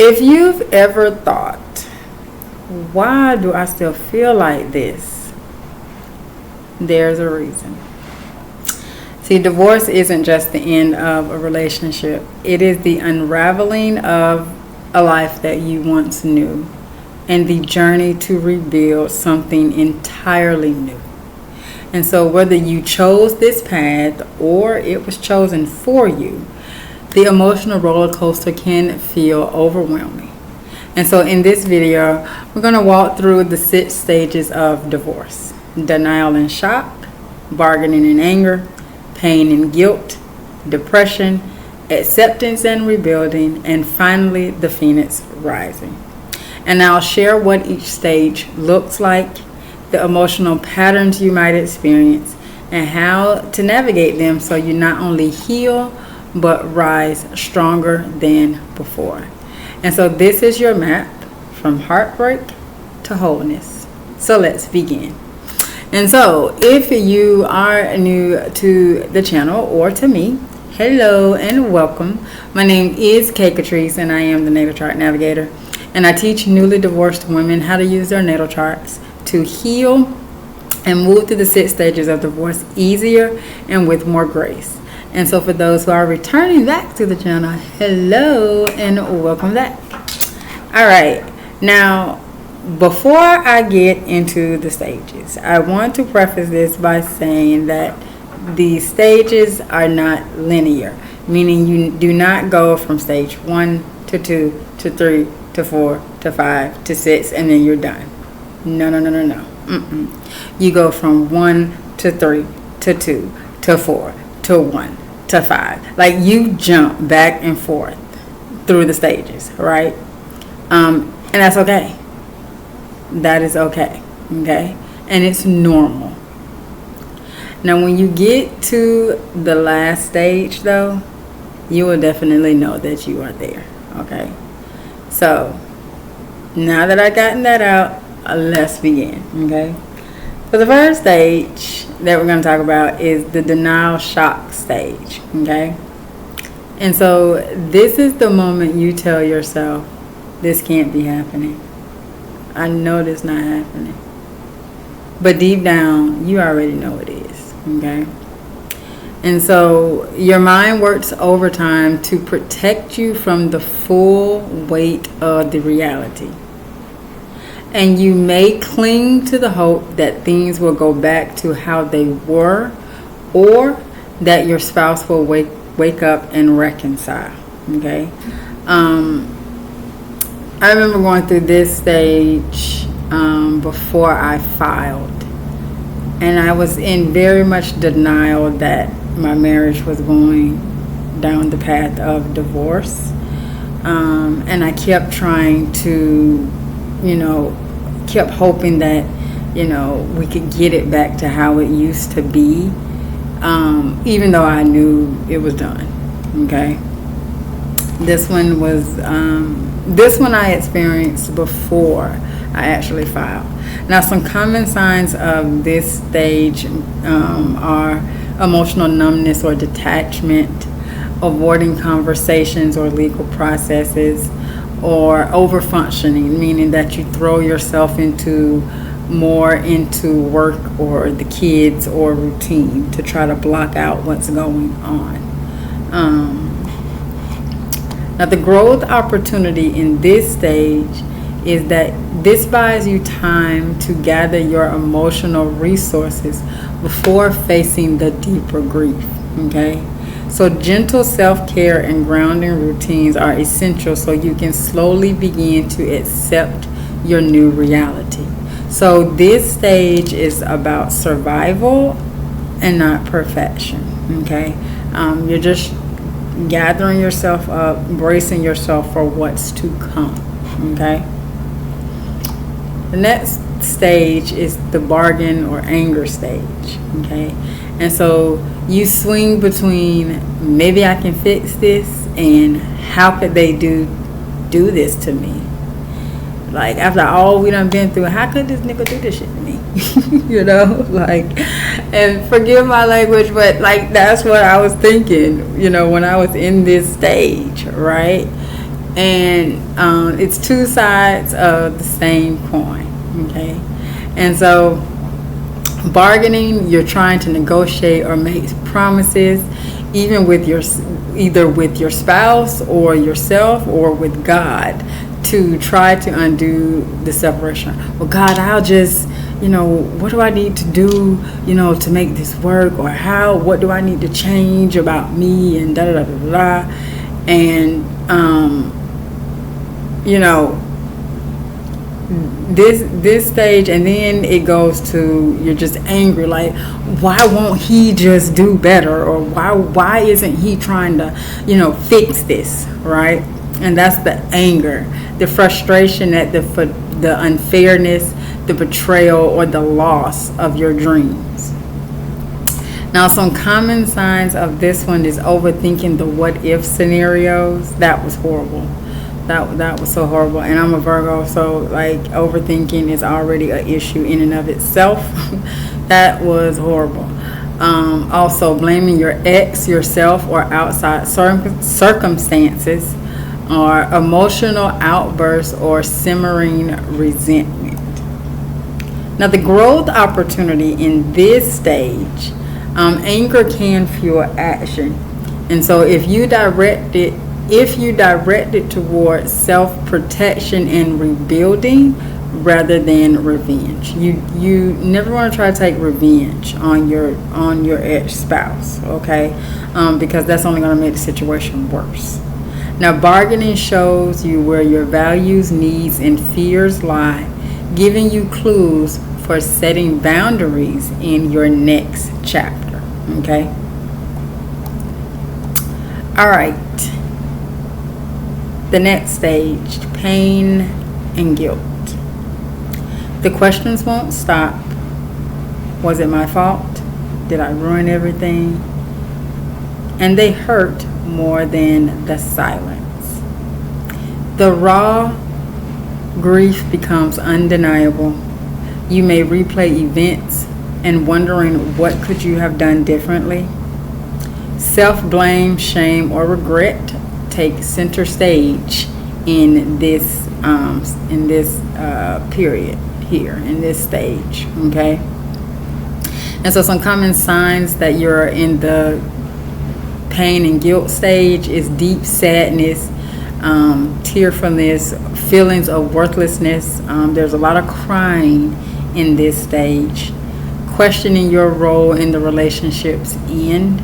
If you've ever thought, why do I still feel like this? There's a reason. See, divorce isn't just the end of a relationship. It is the unraveling of a life that you once knew and the journey to rebuild something entirely new. And so whether you chose this path or it was chosen for you, the emotional roller coaster can feel overwhelming. And so in this video, we're going to walk through the 6 stages of divorce: denial and shock, bargaining and anger, pain and guilt, depression, acceptance and rebuilding, and finally the phoenix rising. And I'll share what each stage looks like, the emotional patterns you might experience, and how to navigate them so you not only heal but rise stronger than before. And so this is your map from heartbreak to wholeness. So let's begin. And so if you are new to the channel or to me, hello and welcome. My name is Katrice and I am the Natal Chart Navigator. And I teach newly divorced women how to use their natal charts to heal and move through the 6 stages of divorce easier and with more grace. And so for those who are returning back to the channel, hello and welcome back. All right, now before I get into the stages, I want to preface this by saying that the stages are not linear, meaning you do not go from stage 1 to 2 to 3 to 4 to 5 to 6 and then you're done. No. You go from 1 to 3 to 2 to 4 to 1 to 5. Like you jump back and forth through the stages, right? And that's okay. That is okay. Okay? And it's normal. Now when you get to the last stage though, you will definitely know that you are there. Okay? So now that I've gotten that out, let's begin. Okay? So the first stage that we're going to talk about is the denial shock stage. Okay? And so this is the moment you tell yourself, this can't be happening. I know this not happening. But deep down, you already know it is. Okay? And so your mind works overtime to protect you from the full weight of the reality. And you may cling to the hope that things will go back to how they were, or that your spouse will wake up and reconcile. Okay? I remember going through this stage before I filed. And I was in very much denial that my marriage was going down the path of divorce. And I kept trying to, kept hoping that, we could get it back to how it used to be. Even though I knew it was done. Okay. This one I experienced before I actually filed. Now, some common signs of this stage are emotional numbness or detachment, avoiding conversations or legal processes, or overfunctioning, meaning that you throw yourself into work or the kids or routine to try to block out what's going on. Now, the growth opportunity in this stage is that this buys you time to gather your emotional resources before facing the deeper grief. Okay? So gentle self-care and grounding routines are essential so you can slowly begin to accept your new reality. So this stage is about survival and not perfection. Okay? You're just gathering yourself up, bracing yourself for what's to come. Okay? The next stage is the bargain or anger stage. Okay? And so you swing between maybe I can fix this and how could they do this to me? Like, after all we done been through, how could this nigga do this shit to me? And forgive my language, but like that's what I was thinking, when I was in this stage, right? And it's two sides of the same coin. Okay, and so bargaining, you're trying to negotiate or make promises, even with either with your spouse or yourself or with God, to try to undo the separation. Well, God, I'll just, what do I need to do, to make this work, or what do I need to change about me, and da da da da da. And this stage, and then it goes to, you're just angry, like, why won't he just do better, or why isn't he trying to fix this, right? And that's the anger, the frustration at the unfairness, the betrayal, or the loss of your dreams. Now, some common signs of this one is overthinking the what if scenarios. That was horrible. That was so horrible. And I'm a Virgo, so like overthinking is already an issue in and of itself. That was horrible. Also, blaming your ex, yourself, or outside circumstances, or emotional outbursts, or simmering resentment. Now, the growth opportunity in this stage, anger can fuel action. And so if you direct it towards self-protection and rebuilding rather than revenge. You never want to try to take revenge on your ex-spouse, okay? Because that's only going to make the situation worse. Now, bargaining shows you where your values, needs, and fears lie, giving you clues for setting boundaries in your next chapter, okay? All right. The next stage, pain and guilt. The questions won't stop. Was it my fault? Did I ruin everything? And they hurt more than the silence. The raw grief becomes undeniable. You may replay events and wondering what could you have done differently. Self-blame, shame, or regret take center stage in this period here, in this stage, okay? And so some common signs that you're in the pain and guilt stage is deep sadness, tearfulness, feelings of worthlessness. There's a lot of crying in this stage, questioning your role in the relationship's end,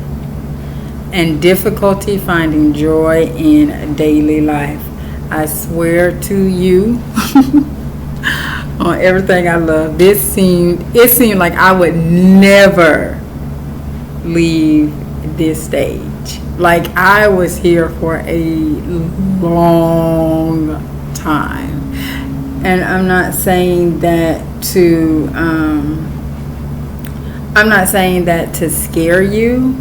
and difficulty finding joy in daily life. I swear to you, on everything I love, it seemed like I would never leave this stage. Like I was here for a long time. And I'm not saying that to scare you.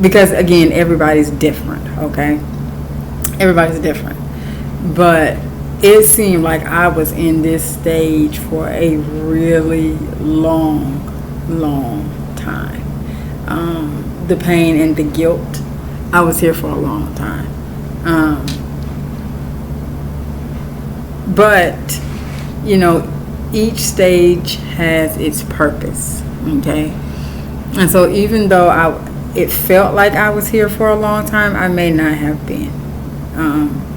Because again, everybody's different, okay? Everybody's different. But it seemed like I was in this stage for a really long time. The pain and the guilt, I was here for a long time. But, each stage has its purpose, okay? And so even though it felt like I was here for a long time, I may not have been,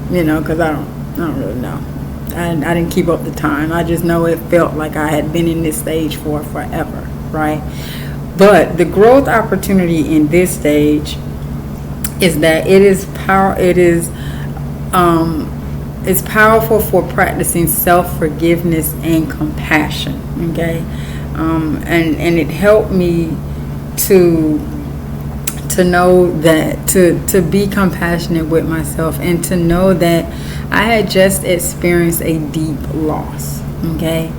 because I don't really know. I didn't keep up the time. I just know it felt like I had been in this stage for forever, right? But the growth opportunity in this stage is that it's powerful for practicing self-forgiveness and compassion, okay? And it helped me to know that to be compassionate with myself, and to know that I had just experienced a deep loss, okay?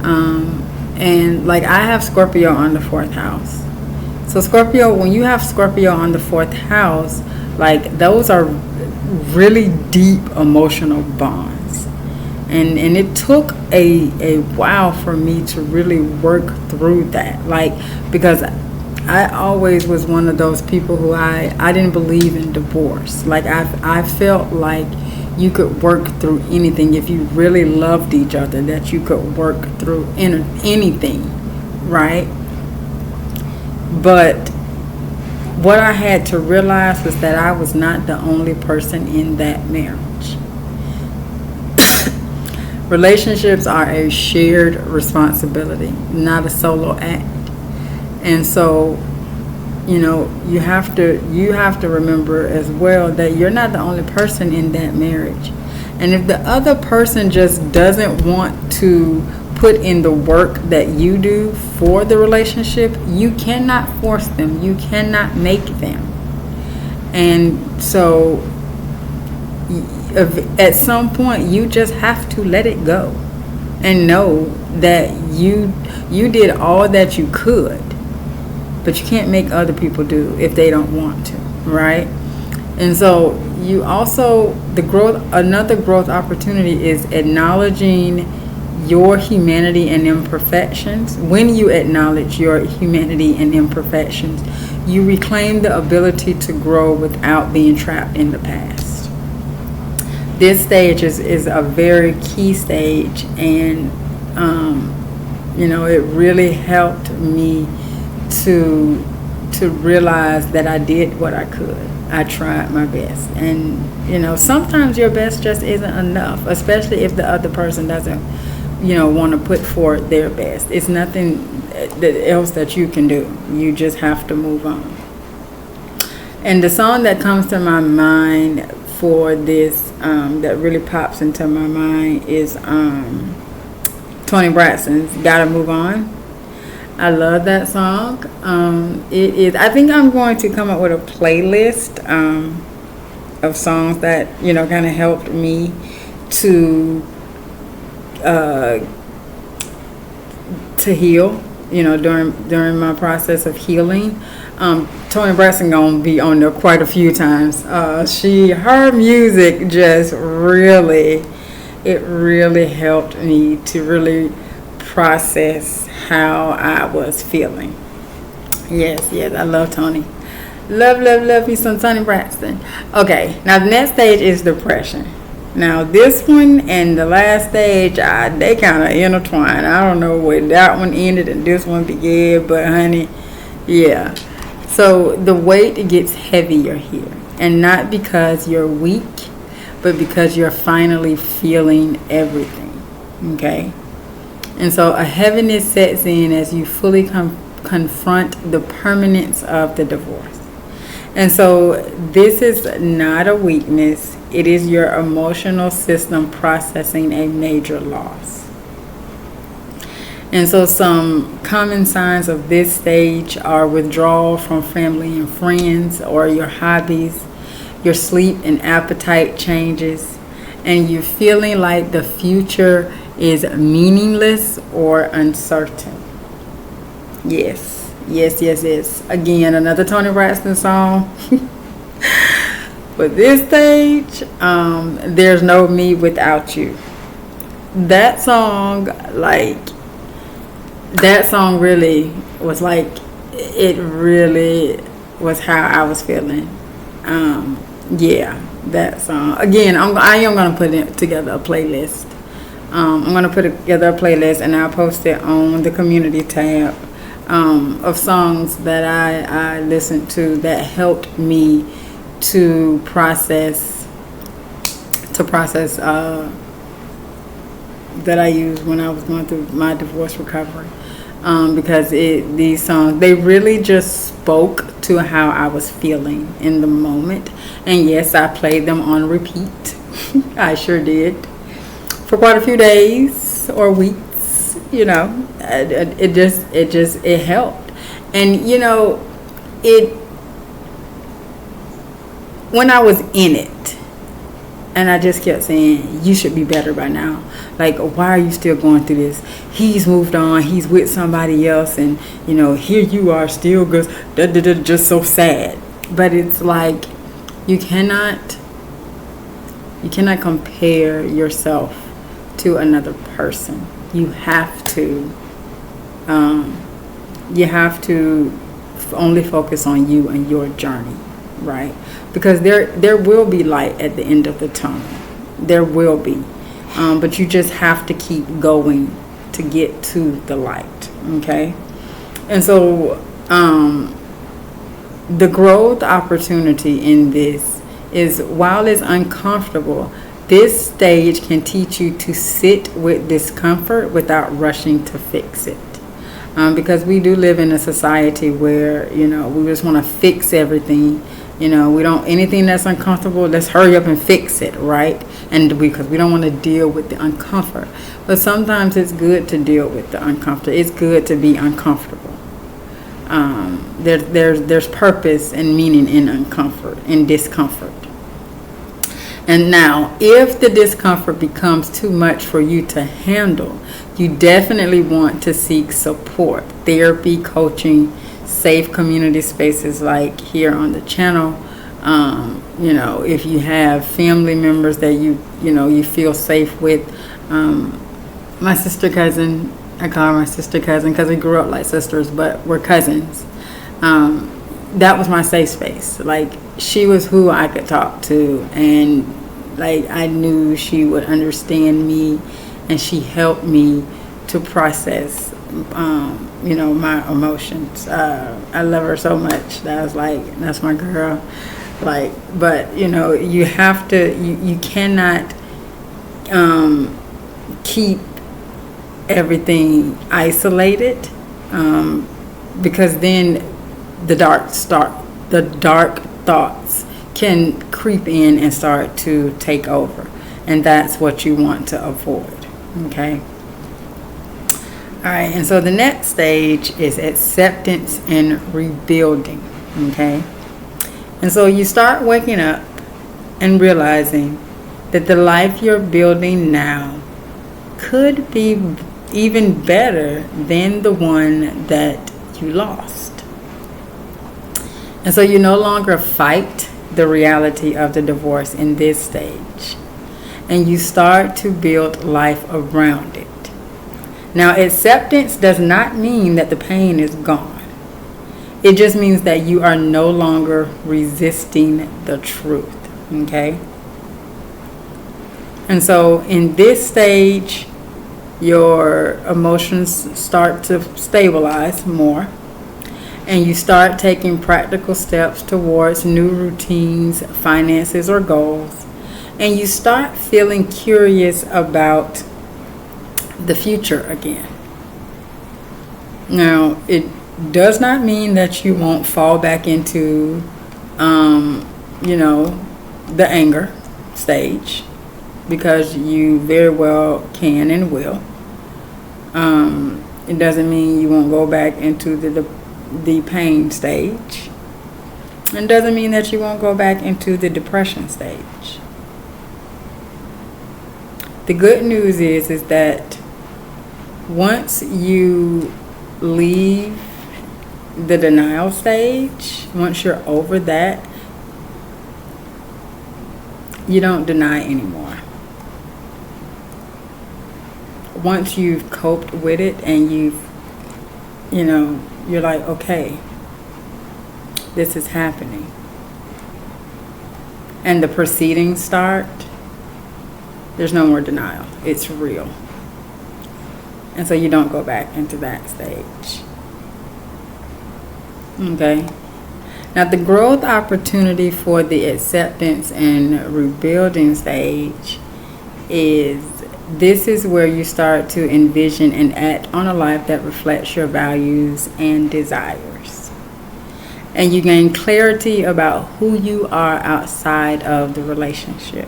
And like I have Scorpio on the 4th house. So Scorpio, when you have Scorpio on the 4th house, like those are really deep emotional bonds. And it took a while for me to really work through that. Like, because I always was one of those people who I didn't believe in divorce. Like I felt like you could work through anything if you really loved each other, that you could work through anything, right? But what I had to realize was that I was not the only person in that marriage. Relationships are a shared responsibility, not a solo act. And so, you have to remember as well that you're not the only person in that marriage. And if the other person just doesn't want to put in the work that you do for the relationship, you cannot force them. You cannot make them. And so at some point you just have to let it go and know that you did all that you could, but you can't make other people do if they don't want to, right? And so you also, another growth opportunity is acknowledging your humanity and imperfections. When you acknowledge your humanity and imperfections, you reclaim the ability to grow without being trapped in the past. This stage is a very key stage, and it really helped me to realize that I did what I could. I tried my best, and sometimes your best just isn't enough, especially if the other person doesn't want to put forward their best. It's nothing else that you can do. You just have to move on. And the song that comes to my mind for this, that really pops into my mind, is Toni Braxton's "Gotta Move On." I love that song. It is. I think I'm going to come up with a playlist of songs that kind of helped me to heal. During my process of healing. Toni Braxton gonna be on there quite a few times. Her music just really helped me to really process how I was feeling. Yes, I love Toni. Love me some Toni Braxton. Okay, now the next stage is depression. Now this one and the last stage, they kind of intertwine. I don't know where that one ended and this one began, but honey, yeah. So the weight gets heavier here, and not because you're weak, but because you're finally feeling everything. Okay. And so a heaviness sets in as you fully confront the permanence of the divorce. And so this is not a weakness. It is your emotional system processing a major loss. And so some common signs of this stage are withdrawal from family and friends or your hobbies, your sleep and appetite changes, and you're feeling like the future is meaningless or uncertain. Yes. Again, another Toni Braxton song. But this stage, there's no me without you. That song really was like, it really was how I was feeling. That song. Again, I am going to put together a playlist. I'm going to put together a playlist, and I'll post it on the community tab of songs that I listened to that helped me to process that I used when I was going through my divorce recovery. Because these songs, they really just spoke to how I was feeling in the moment. And yes, I played them on repeat. I sure did. For quite a few days or weeks, it helped. And when I was in it, and I just kept saying, you should be better by now. Like, why are you still going through this? He's moved on. He's with somebody else. And, here you are still just so sad. But it's like, you cannot compare yourself to another person. You have to only focus on you and your journey, right? Because there will be light at the end of the tunnel. There will be. But you just have to keep going to get to the light, okay? And so the growth opportunity in this is, while it's uncomfortable, this stage can teach you to sit with discomfort without rushing to fix it. Because we do live in a society where, we just want to fix everything. We don't, anything that's uncomfortable, let's hurry up and fix it, right? And because we don't want to deal with the uncomfort. But sometimes it's good to deal with the uncomfortable. It's good to be uncomfortable. There's purpose and meaning in discomfort. And now, if the discomfort becomes too much for you to handle, you definitely want to seek support, therapy, coaching, safe community spaces like here on the channel. If you have family members that you feel safe with. My sister cousin, I call her my sister cousin because we grew up like sisters, but we're cousins. That was my safe space. Like, she was who I could talk to, and like, I knew she would understand me, and she helped me to process my emotions. I love her so much. That's my girl. But you have to, you cannot keep everything isolated, because then the dark thoughts can creep in and start to take over, and that's what you want to avoid. Okay. All right, and so the next stage is acceptance and rebuilding. Okay. And so you start waking up and realizing that the life you're building now could be even better than the one that you lost. And so you no longer fight the reality of the divorce in this stage, and you start to build life around it. Now, acceptance does not mean that the pain is gone. It just means that you are no longer resisting the truth, okay? And so in this stage, your emotions start to stabilize more, and you start taking practical steps towards new routines, finances, or goals, and you start feeling curious about the future again. Now, it does not mean that you won't fall back into, the anger stage, because you very well can and will. It doesn't mean you won't go back into the pain stage. It doesn't mean that you won't go back into the depression stage. The good news is that once you leave the denial stage, once you're over that, you don't deny anymore. Once you've coped with it and you're like, okay, this is happening, and the proceedings start, there's no more denial. It's real. And so you don't go back into that stage. Okay. Now, the growth opportunity for the acceptance and rebuilding stage this is where you start to envision and act on a life that reflects your values and desires. And you gain clarity about who you are outside of the relationship.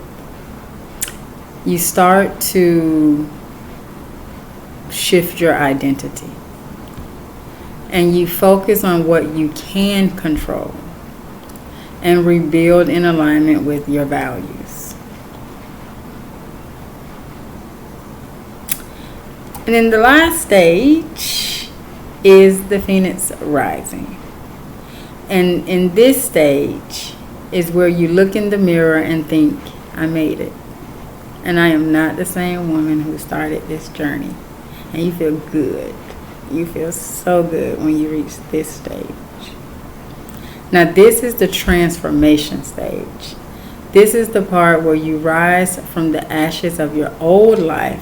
You start to shift your identity, and you focus on what you can control and rebuild in alignment with your values. And then the last stage is the Phoenix rising. And in this stage is where you look in the mirror and think, I made it. And I am not the same woman who started this journey. And you feel good. You feel so good when you reach this stage. Now, this is the transformation stage. This is the part where you rise from the ashes of your old life.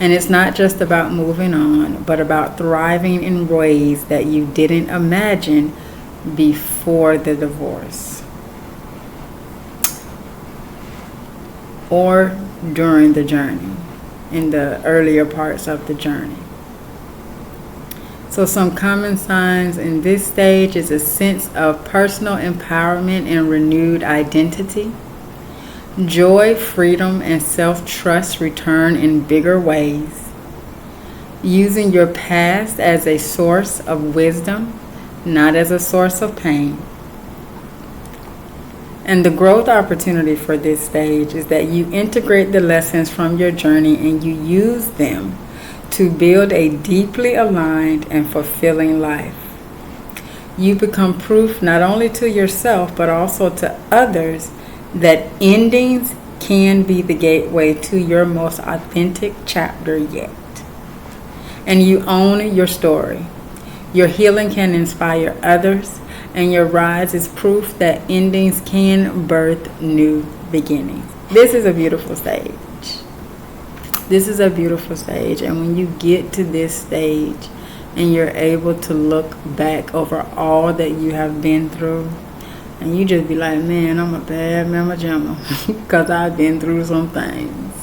And it's not just about moving on, but about thriving in ways that you didn't imagine before the divorce or during the journey, in the earlier parts of the journey. So some common signs in this stage is a sense of personal empowerment and renewed identity. Joy, freedom, and self-trust return in bigger ways. Using your past as a source of wisdom, not as a source of pain. And the growth opportunity for this stage is that you integrate the lessons from your journey and you use them to build a deeply aligned and fulfilling life. You become proof not only to yourself but also to others that endings can be the gateway to your most authentic chapter yet. And you own your story. Your healing can inspire others, and your rise is proof that endings can birth new beginnings. This is a beautiful stage. This is a beautiful stage, and when you get to this stage and you're able to look back over all that you have been through, and you just be like, man, I'm a bad mama jamma because I've been through some things.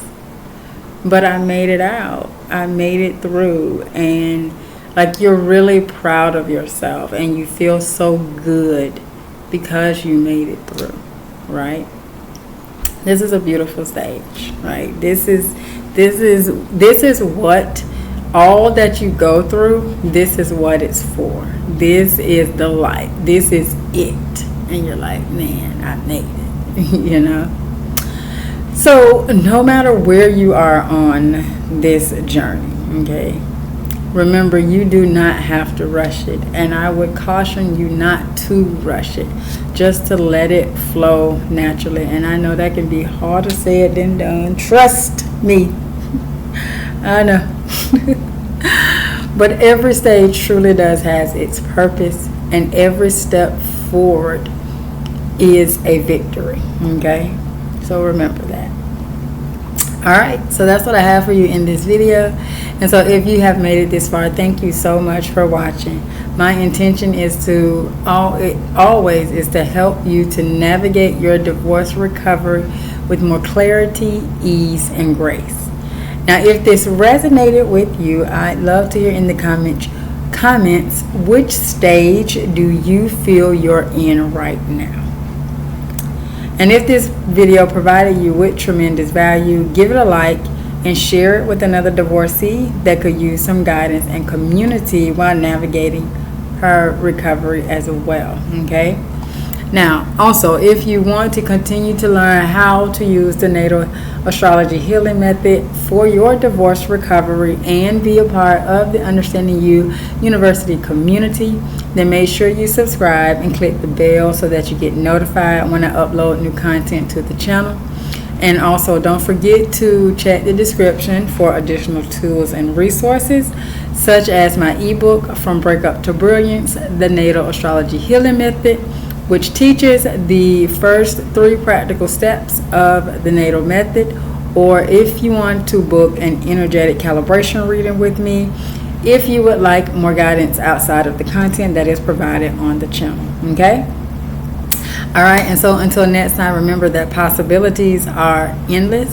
But I made it out. I made it through, and like you're really proud of yourself and you feel so good because you made it through, right? This is a beautiful stage, right? This is what all that you go through, this is what it's for. This is the light. This is it. And you're like, man, I made it, you know? So no matter where you are on this journey, okay, remember, you do not have to rush it. And I would caution you not to rush it, just to let it flow naturally. And I know that can be harder said than done. Trust me. I know. But every stage truly does has its purpose, and every step forward is a victory. Okay? So remember that. Alright, so that's what I have for you in this video. And so if you have made it this far, thank you so much for watching. My intention is to always is to help you to navigate your divorce recovery with more clarity, ease, and grace. Now, if this resonated with you, I'd love to hear in the comments which stage do you feel you're in right now. And if this video provided you with tremendous value, give it a like and share it with another divorcee that could use some guidance and community while navigating her recovery as well. Okay? Now, also, if you want to continue to learn how to use the natal astrology healing method for your divorce recovery and be a part of the Understanding You University community, then make sure you subscribe and click the bell so that you get notified when I upload new content to the channel. And also, don't forget to check the description for additional tools and resources, such as my ebook, From Breakup to Brilliance, the Natal Astrology Healing Method, which teaches the first 3 practical steps of the natal method. Or if you want to book an energetic calibration reading with me, if you would like more guidance outside of the content that is provided on the channel. Okay? Alright, and so until next time, remember that possibilities are endless.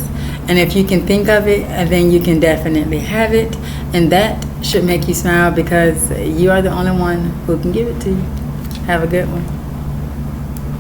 And if you can think of it, then you can definitely have it. And that should make you smile because you are the only one who can give it to you. Have a good one.